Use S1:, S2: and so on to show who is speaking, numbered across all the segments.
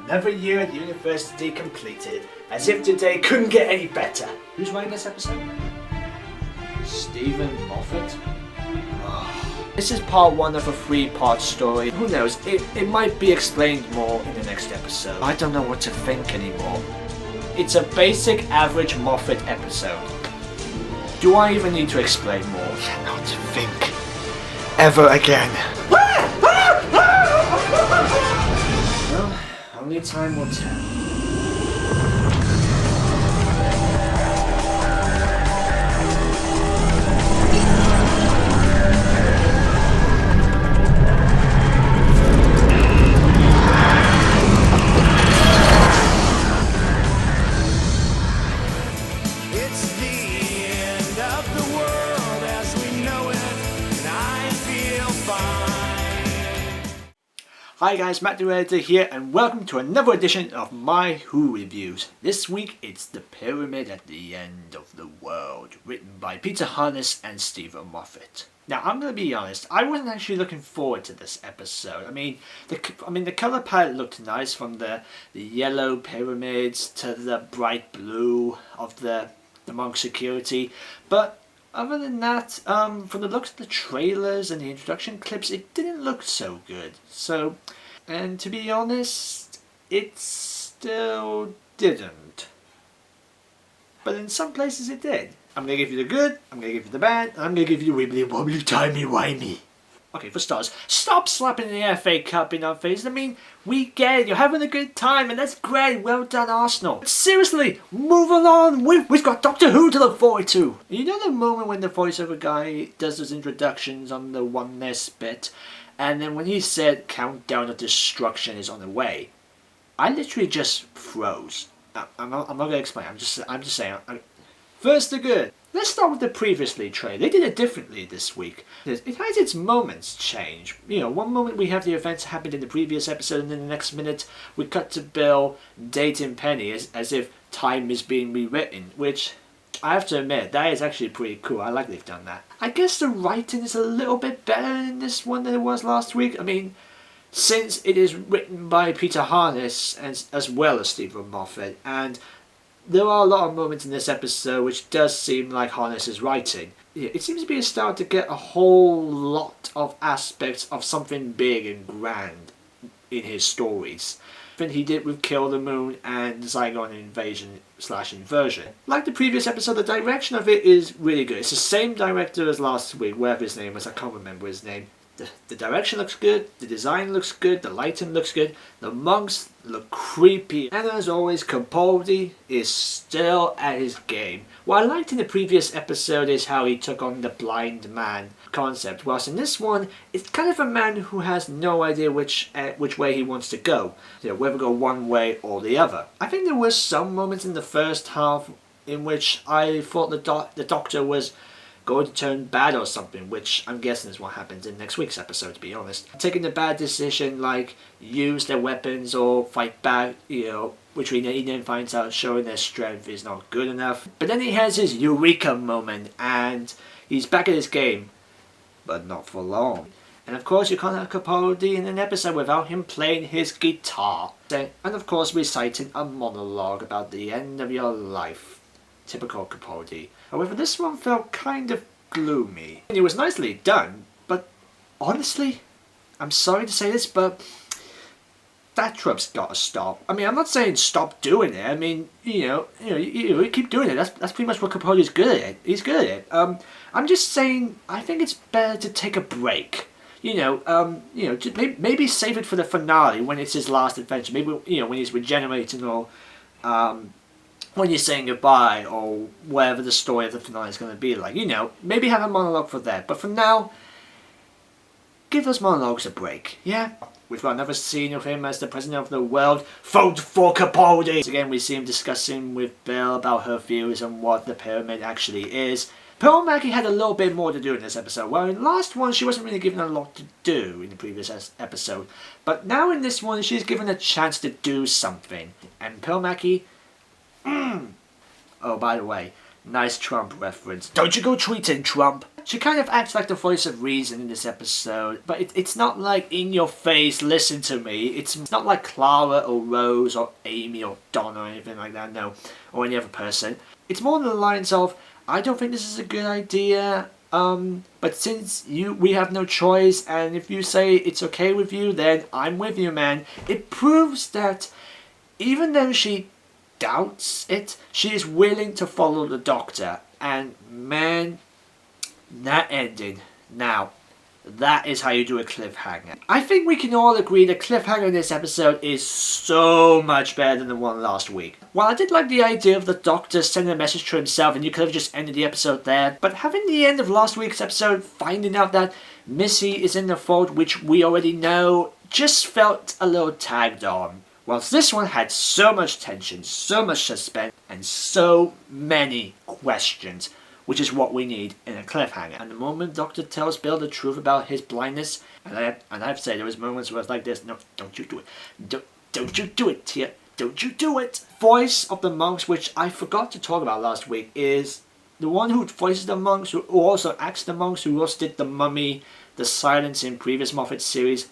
S1: Another year at university completed, as if today couldn't get any better. Who's writing this episode? Stephen Moffat? This is part 1 of a 3-part story. Who knows, it might be explained more in the next episode. I don't know what to think anymore. It's a basic average Moffat episode. Do I even need to explain more? I cannot think ever again. Well, only time will tell. Hi guys, Matt the Editor here, and welcome to another edition of my Who Reviews. This week it's The Pyramid at the End of the World, written by Peter Harness and Stephen Moffat. Now I'm going to be honest, I wasn't actually looking forward to this episode. I mean the colour palette looked nice, from the yellow pyramids to the bright blue of the monk security, but other than that, from the looks of the trailers and the introduction clips, it didn't look so good. So, and to be honest, it still didn't. But in some places it did. I'm going to give you the good, I'm going to give you the bad, and I'm going to give you the wibbly wobbly timey wimey. Okay, for starters, stop slapping the FA Cup in our face. I mean, we get it, you're having a good time, and that's great, well done Arsenal. But seriously, move along, we've got Doctor Who to look forward to. You know the moment when the voiceover guy does those introductions on the oneness bit, and then when he said countdown of destruction is on the way, I literally just froze. I'm not going to explain, I'm just saying. First the good. Let's start with the previously trailer. They did it differently this week. It has its moments change. You know, one moment we have the events happened in the previous episode, and then the next minute we cut to Bill dating Penny as if time is being rewritten, which I have to admit, that is actually pretty cool. I like they've done that. I guess the writing is a little bit better in this one than it was last week. I mean, since it is written by Peter Harness as well as Stephen Moffat, and there are a lot of moments in this episode which does seem like Harness's writing. It seems to be a start to get a whole lot of aspects of something big and grand in his stories. Than he did with Kill the Moon and Zygon Invasion/Inversion. Like the previous episode, the direction of it is really good. It's the same director as last week, whatever his name was, I can't remember his name. The direction looks good, the design looks good, the lighting looks good, the monks look creepy, and as always, Capaldi is still at his game. What I liked in the previous episode is how he took on the blind man concept, whilst in this one, it's kind of a man who has no idea which way he wants to go, whether go one way or the other. I think there were some moments in the first half in which I thought the Doctor was going to turn bad or something, which I'm guessing is what happens in next week's episode, to be honest. Taking a bad decision like use their weapons or fight back, which he then finds out showing their strength is not good enough. But then he has his eureka moment and he's back at his game, but not for long. And of course you can't have Capaldi in an episode without him playing his guitar. And of course reciting a monologue about the end of your life. Typical Capaldi. However, this one felt kind of gloomy. And it was nicely done, but honestly, I'm sorry to say this, but that trope's gotta stop. I mean, I'm not saying stop doing it. I mean, you keep doing it. That's pretty much what Capaldi's good at. He's good at it. I'm just saying, I think it's better to take a break. Maybe save it for the finale when it's his last adventure. Maybe when he's regenerating or when you're saying goodbye, or whatever the story of the finale is going to be like. Maybe have a monologue for that. But for now, give those monologues a break, yeah? We've got another scene of him as the president of the world. Vote for Capaldi! Again, we see him discussing with Bill about her views on what the pyramid actually is. Pearl Mackie had a little bit more to do in this episode. Well, in the last one, she wasn't really given a lot to do in the previous episode. But now in this one, she's given a chance to do something. And Pearl Mackie... Oh, by the way, nice Trump reference. Don't you go tweeting, Trump! She kind of acts like the voice of reason in this episode, but it's not like in your face, listen to me. It's not like Clara or Rose or Amy or Donna or anything like that, no, or any other person. It's more on the lines of, I don't think this is a good idea, but since we have no choice, and if you say it's okay with you, then I'm with you, man. It proves that even though she doubts it, she is willing to follow the Doctor, and man, that ending. Now, that is how you do a cliffhanger. I think we can all agree the cliffhanger in this episode is so much better than the one last week. While I did like the idea of the Doctor sending a message to himself and you could have just ended the episode there, but having the end of last week's episode, finding out that Missy is in the fold, which we already know, just felt a little tagged on. Whilst this one had so much tension, so much suspense, and so many questions, which is what we need in a cliffhanger. And the moment Doctor tells Bill the truth about his blindness, and I've said there was moments where it's like this, no, don't you do it. Don't you do it, Tia. Don't you do it. Voice of the monks, which I forgot to talk about last week, is the one who voices the monks, who also acts the monks, who also did the Mummy, the Silence in previous Moffat series.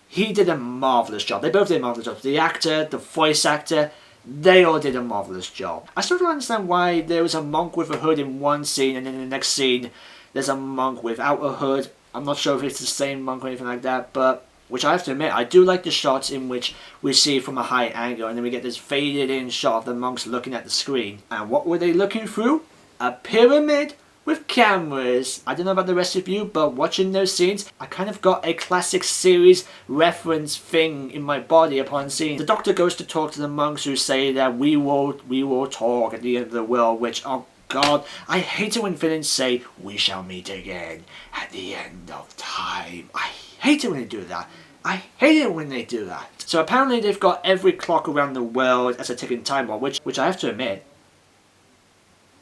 S1: He did a marvellous job. They both did a marvellous job. The actor, the voice actor, they all did a marvellous job. I still don't understand why there was a monk with a hood in one scene and then in the next scene there's a monk without a hood. I'm not sure if it's the same monk or anything like that, but which I have to admit, I do like the shots in which we see from a high angle and then we get this faded in shot of the monks looking at the screen. And what were they looking through? A pyramid with cameras. I don't know about the rest of you, but watching those scenes, I kind of got a classic series reference thing in my body upon seeing. The Doctor goes to talk to the monks who say that we will talk at the end of the world, which, oh God, I hate it when villains say, we shall meet again at the end of time. I hate it when they do that. I hate it when they do that. So apparently they've got every clock around the world as a ticking time bomb, which I have to admit,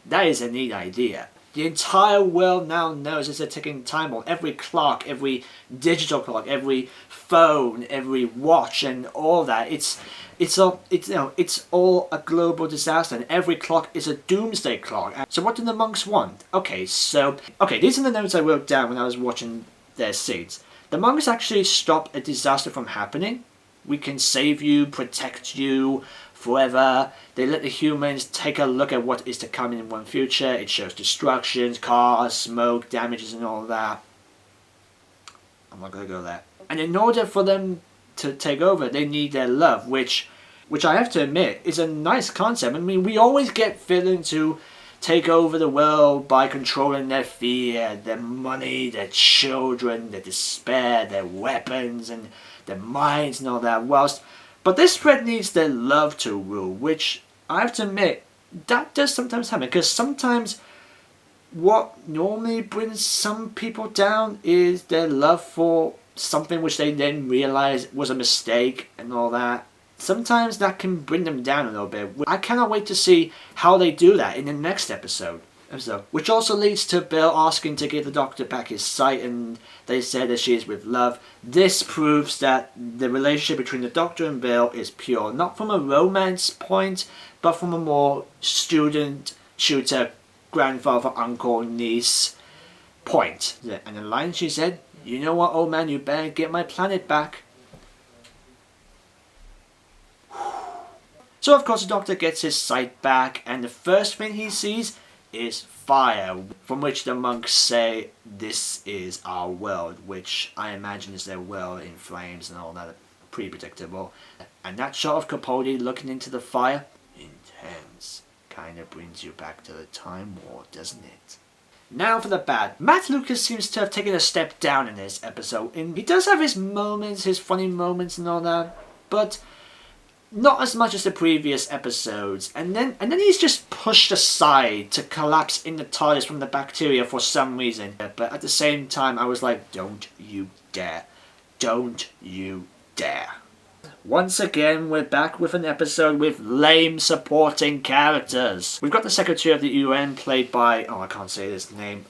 S1: that is a neat idea. The entire world now knows it's a ticking time bomb. Every clock, every digital clock, every phone, every watch, and all that. It's all a global disaster, and every clock is a doomsday clock. So what do the monks want? Okay, these are the notes I wrote down when I was watching their scenes. The monks actually stop a disaster from happening. We can save you, protect you forever. They let the humans take a look at what is to come in one future. It shows destructions, cars, smoke, damages and all that. I'm not going to go there. And in order for them to take over, they need their love, which I have to admit is a nice concept. I mean, we always get villains who take over the world by controlling their fear, their money, their children, their despair, their weapons and their minds and all that. But this thread needs their love to rule, which I have to admit, that does sometimes happen. Because sometimes what normally brings some people down is their love for something which they then realize was a mistake and all that. Sometimes that can bring them down a little bit. I cannot wait to see how they do that in the next episode. Which also leads to Bill asking to give the Doctor back his sight, and they say that she is with love. This proves that the relationship between the Doctor and Bill is pure, not from a romance point, but from a more student, tutor, grandfather, uncle, niece point. And the line she said, "You know what, old man, you better get my planet back." So of course the Doctor gets his sight back, and the first thing he sees is fire, from which the monks say, "This is our world," which I imagine is their world in flames and all that. Pretty predictable. And that shot of Capaldi looking into the fire, intense. Kind of brings you back to the Time War, doesn't it? Now for the bad. Matt Lucas seems to have taken a step down in this episode. And he does have his moments, his funny moments and all that, but not as much as the previous episodes. And then he's just pushed aside to collapse in the TARDIS from the bacteria for some reason. But at the same time, I was like, don't you dare. Don't you dare. Once again, we're back with an episode with lame supporting characters. We've got the Secretary of the UN played by, oh, I can't say his name.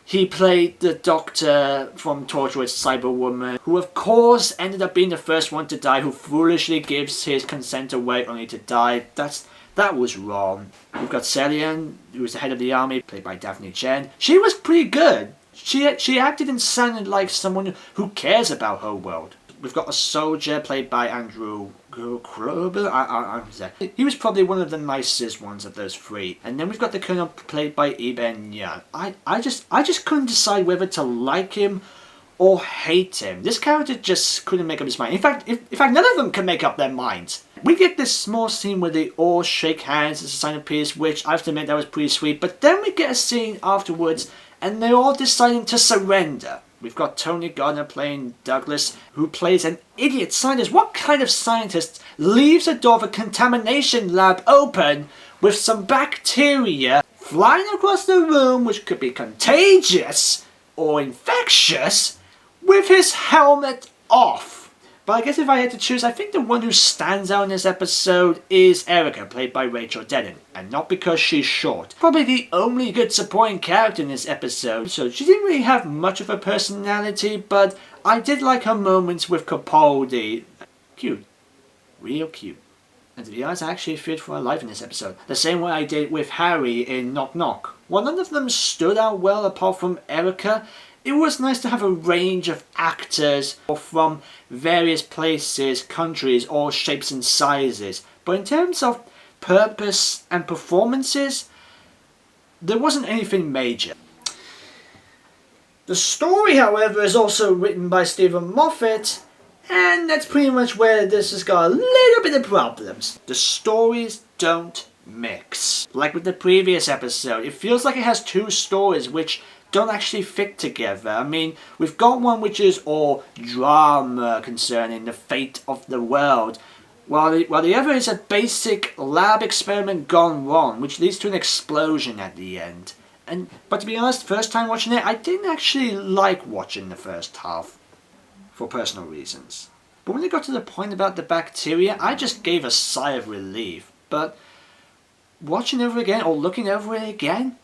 S1: He played the Doctor from Torchwood Cyberwoman, who of course ended up being the first one to die, who foolishly gives his consent away only to die. That's That was wrong. We've got Celian, who was the head of the army, played by Daphne Chen. She was pretty good. She acted and sounded like someone who cares about her world. We've got a soldier played by Andrew Krober. He was probably one of the nicest ones of those three. And then we've got the colonel played by Iben Yan. I just couldn't decide whether to like him or hate him. This character just couldn't make up his mind. In fact, none of them can make up their minds. We get this small scene where they all shake hands as a sign of peace, which I have to admit that was pretty sweet. But then we get a scene afterwards and they're all deciding to surrender. We've got Tony Gardner playing Douglas, who plays an idiot scientist. What kind of scientist leaves the door of a contamination lab open with some bacteria flying across the room, which could be contagious or infectious, with his helmet off? But I guess if I had to choose, I think the one who stands out in this episode is Erica, played by Rachel Dennon. And not because she's short. Probably the only good supporting character in this episode. So she didn't really have much of a personality, but I did like her moments with Capaldi. Cute. Real cute. And to be honest, I actually feared for her life in this episode. The same way I did with Harry in Knock Knock. While none of them stood out well apart from Erica, it was nice to have a range of actors from various places, countries, all shapes and sizes. But in terms of purpose and performances, there wasn't anything major. The story, however, is also written by Stephen Moffat, and that's pretty much where this has got a little bit of problems. The stories don't mix. Like with the previous episode, it feels like it has two stories which don't actually fit together. I mean, we've got one which is all drama concerning the fate of the world, while the other is a basic lab experiment gone wrong, which leads to an explosion at the end. But to be honest, first time watching it, I didn't actually like watching the first half, for personal reasons. But when it got to the point about the bacteria, I just gave a sigh of relief. But watching over again, or looking over it again,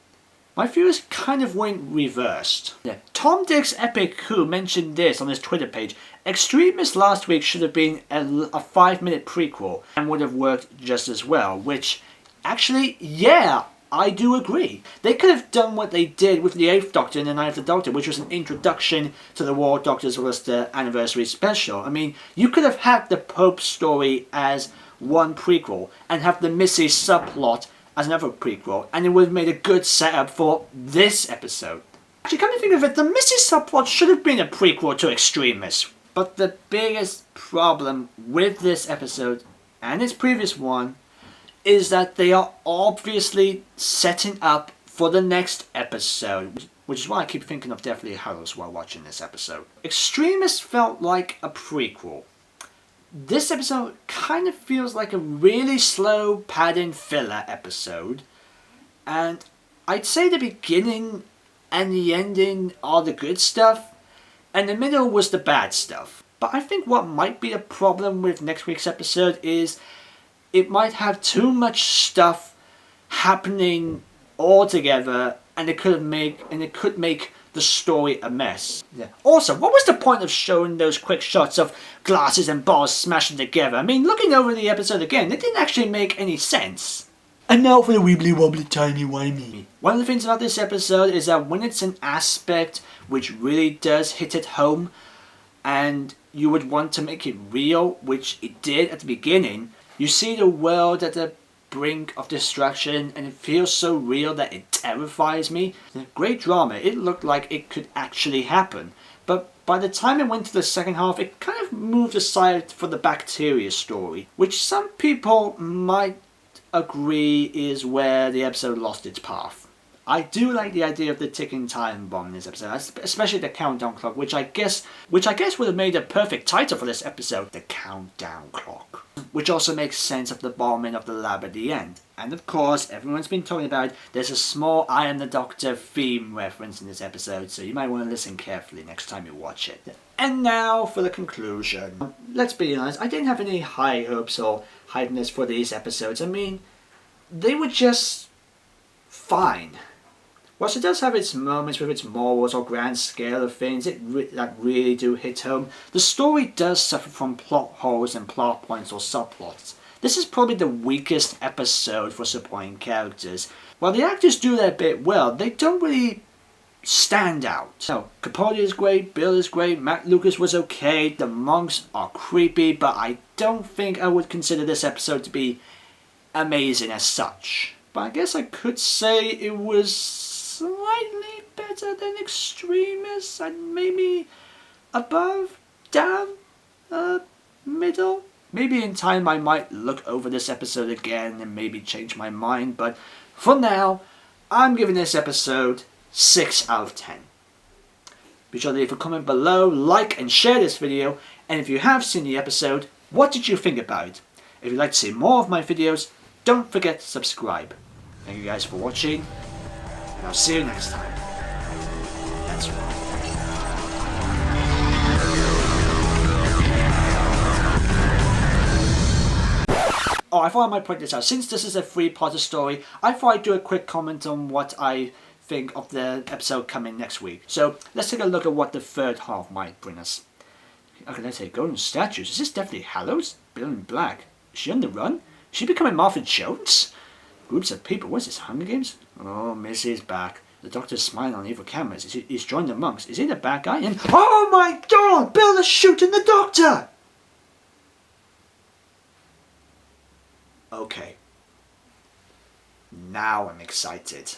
S1: my views kind of went reversed. Yeah. Tom Dick's Epic Coup mentioned this on his Twitter page. Extremis last week should have been a 5-minute prequel and would have worked just as well. Which, actually, yeah, I do agree. They could have done what they did with the 8th Doctor in The Ninth Doctor, which was an introduction to the War Doctors was the anniversary special. I mean, you could have had the Pope story as one prequel and have the Missy subplot as another prequel, and it would have made a good setup for this episode. Actually, come to think of it, the Missy subplot should have been a prequel to Extremis. But the biggest problem with this episode, and its previous one, is that they are obviously setting up for the next episode, which is why I keep thinking of Deathly Hallows while watching this episode. Extremis felt like a prequel. This episode kind of feels like a really slow padding filler episode, and I'd say the beginning and the ending are the good stuff, and the middle was the bad stuff. But I think what might be a problem with next week's episode is it might have too much stuff happening all together, and it could make the story a mess. Yeah. Also, what was the point of showing those quick shots of glasses and balls smashing together? I mean, looking over the episode again, it didn't actually make any sense. And now for the wibbly wobbly timey wimey. One of the things about this episode is that when it's an aspect which really does hit it home, and you would want to make it real, which it did at the beginning, you see the world at the brink of destruction, and it feels so real that it terrifies me. Great drama. It looked like it could actually happen. But by the time it went to the second half, it kind of moved aside for the bacteria story, which some people might agree is where the episode lost its path. I do like the idea of the ticking time bomb in this episode, especially the countdown clock, which I guess would have made a perfect title for this episode, The Countdown Clock. Which also makes sense of the bombing of the lab at the end. And of course, everyone's been talking about, there's a small I Am the Doctor theme reference in this episode, so you might want to listen carefully next time you watch it. And now for the conclusion. Let's be honest, I didn't have any high hopes or hypeness for these episodes. I mean, they were just fine. Whilst it does have its moments with its morals or grand scale of things that really do hit home, the story does suffer from plot holes and plot points or subplots this is probably the weakest episode for supporting characters. While the actors do their bit well, they don't really stand out. No, Capaldi is great, Bill is great, Matt Lucas was okay, the monks are creepy, but I don't think I would consider this episode to be amazing as such. But I guess I could say it was slightly better than Extremis, and maybe above, down, middle. Maybe in time I might look over this episode again and maybe change my mind, but for now, I'm giving this episode 6 out of 10. Be sure to leave a comment below, like and share this video, and if you have seen the episode, what did you think about it? If you'd like to see more of my videos, don't forget to subscribe. Thank you guys for watching, and I'll see you next time. That's right. Oh, I thought I might point this out. Since this is a three-parter story, I thought I'd do a quick comment on what I think of the episode coming next week. So, let's take a look at what the third half might bring us. Okay, let's say golden statues. Is this definitely Hallows? Bill in black. Is she on the run? Is she becoming Martha Jones? Groups of people. What is this, Hunger Games? Oh, Missy's back. The doctor's smiling on evil cameras. He's joined the monks. Is he the bad guy? And oh my god! Bill is shooting the doctor! Okay. Now I'm excited.